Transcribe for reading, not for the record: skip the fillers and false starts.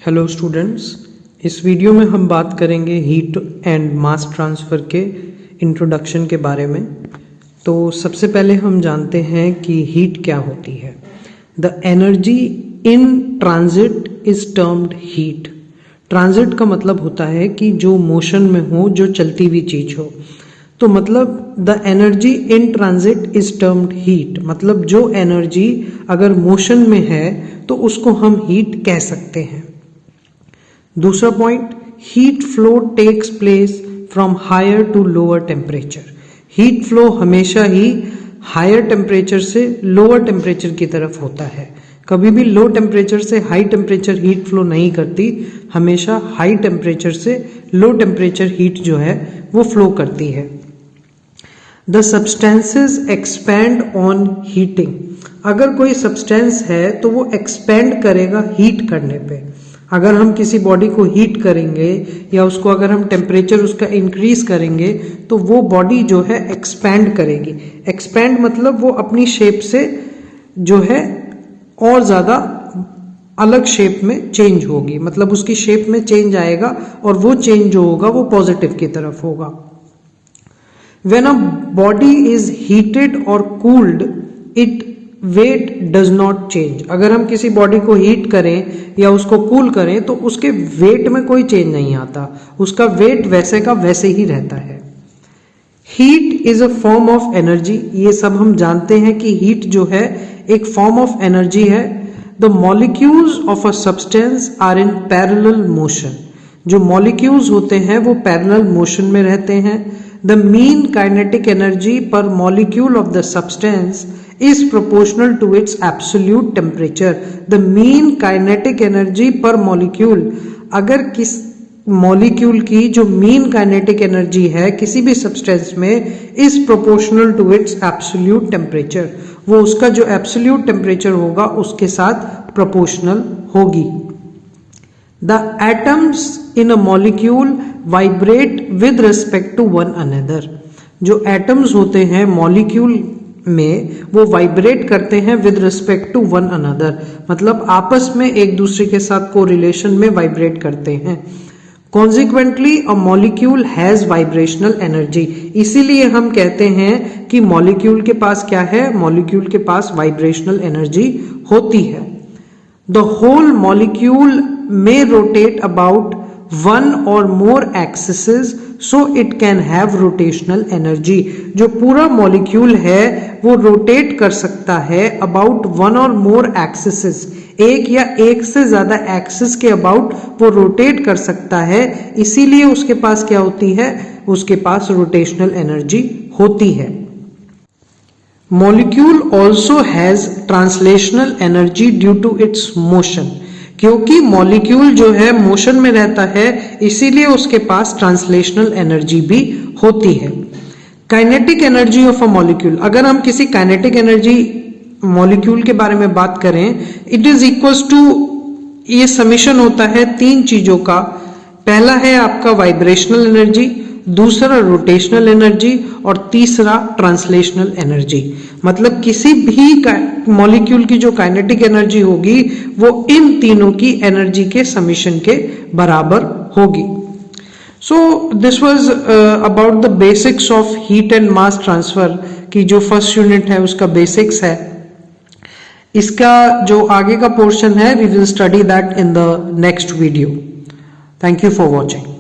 Hello students, इस video में हम बात करेंगे हीट एंड मास ट्रांसफ़र के इंट्रोडक्शन के बारे में। तो सबसे पहले हम जानते हैं कि हीट क्या होती है। The energy in transit is termed heat. Transit का मतलब होता है कि जो मोशन में हो, जो चलती हुई चीज़ हो। तो मतलब the energy in transit is termed heat, मतलब जो एनर्जी अगर मोशन में है तो उसको हम हीट कह सकते हैं। दूसरा point, heat flow takes place from higher to lower temperature. Heat flow हमेशा ही हायर टेम्परेचर से लोअर टेम्परेचर की तरफ होता है। कभी भी लो टेम्परेचर से हाई टेम्परेचर हीट फ्लो नहीं करती, हमेशा हाई टेम्परेचर से लो टेम्परेचर हीट जो है वो फ्लो करती है। The substances expand on heating. अगर कोई सब्सटेंस है तो वो एक्सपैंड करेगा हीट करने पे। अगर हम किसी बॉडी को हीट करेंगे या उसको अगर हम टेम्परेचर उसका इंक्रीज करेंगे तो वो बॉडी जो है एक्सपैंड करेगी। एक्सपैंड मतलब वो अपनी शेप से जो है और ज़्यादा अलग शेप में चेंज होगी, मतलब उसकी शेप में चेंज आएगा और वो चेंज जो होगा वो पॉजिटिव की तरफ होगा। When a body is heated or cooled, its weight does not change. अगर हम किसी बॉडी को हीट करें या उसको कूल करें तो उसके वेट में कोई चेंज नहीं आता, उसका वेट वैसे का वैसे ही रहता है। Heat is a form of energy. ये सब हम जानते हैं कि हीट जो है एक फॉर्म ऑफ एनर्जी है। The molecules of a substance are in parallel motion. जो मॉलिक्यूल्स होते हैं वो पैरेलल मोशन में रहते हैं। The mean kinetic energy per molecule of the substance is proportional to its absolute temperature. The mean kinetic energy per molecule, अगर किस molecule की जो मीन काइनेटिक एनर्जी है किसी भी सब्सटेंस में is proportional to its absolute temperature, वो उसका जो एब्सोल्यूट टेम्परेचर होगा उसके साथ प्रोपोर्शनल होगी। The atoms in a molecule vibrate with respect to one another. जो एटम्स होते हैं मॉलिक्यूल में वो वाइब्रेट करते हैं with respect to one another, मतलब आपस में एक दूसरे के साथ कोरिलेशन में वाइब्रेट करते हैं। Consequently a molecule has vibrational energy. इसीलिए हम कहते हैं कि मॉलिक्यूल के पास क्या है, मॉलिक्यूल के पास वाइब्रेशनल एनर्जी होती है। The whole molecule may rotate about one or more axes, so it can have rotational energy. जो पूरा मॉलिक्यूल है वो रोटेट कर सकता है अबाउट वन और मोर एक्सिस, एक या एक से ज्यादा एक्सिस के अबाउट वो रोटेट कर सकता है। इसीलिए उसके पास क्या होती है, उसके पास रोटेशनल एनर्जी होती है। Molecule also has translational energy due to its motion. क्योंकि मॉलिक्यूल जो है मोशन में रहता है इसीलिए उसके पास ट्रांसलेशनल एनर्जी भी होती है। Kinetic energy of a molecule, अगर हम किसी काइनेटिक एनर्जी मॉलिक्यूल के बारे में बात करें, इट इज इक्वल्स टू, ये समीशन होता है तीन चीजों का। पहला है आपका वाइब्रेशनल एनर्जी, दूसरा रोटेशनल एनर्जी और तीसरा ट्रांसलेशनल एनर्जी। मतलब किसी भी मॉलिक्यूल की जो काइनेटिक एनर्जी होगी वो इन तीनों की एनर्जी के समीशन के बराबर होगी। So this was about the basics of heat and mass transfer की जो फर्स्ट यूनिट है उसका बेसिक्स है। इसका जो आगे का पोर्शन है we will study that in the next video. Thank you for watching.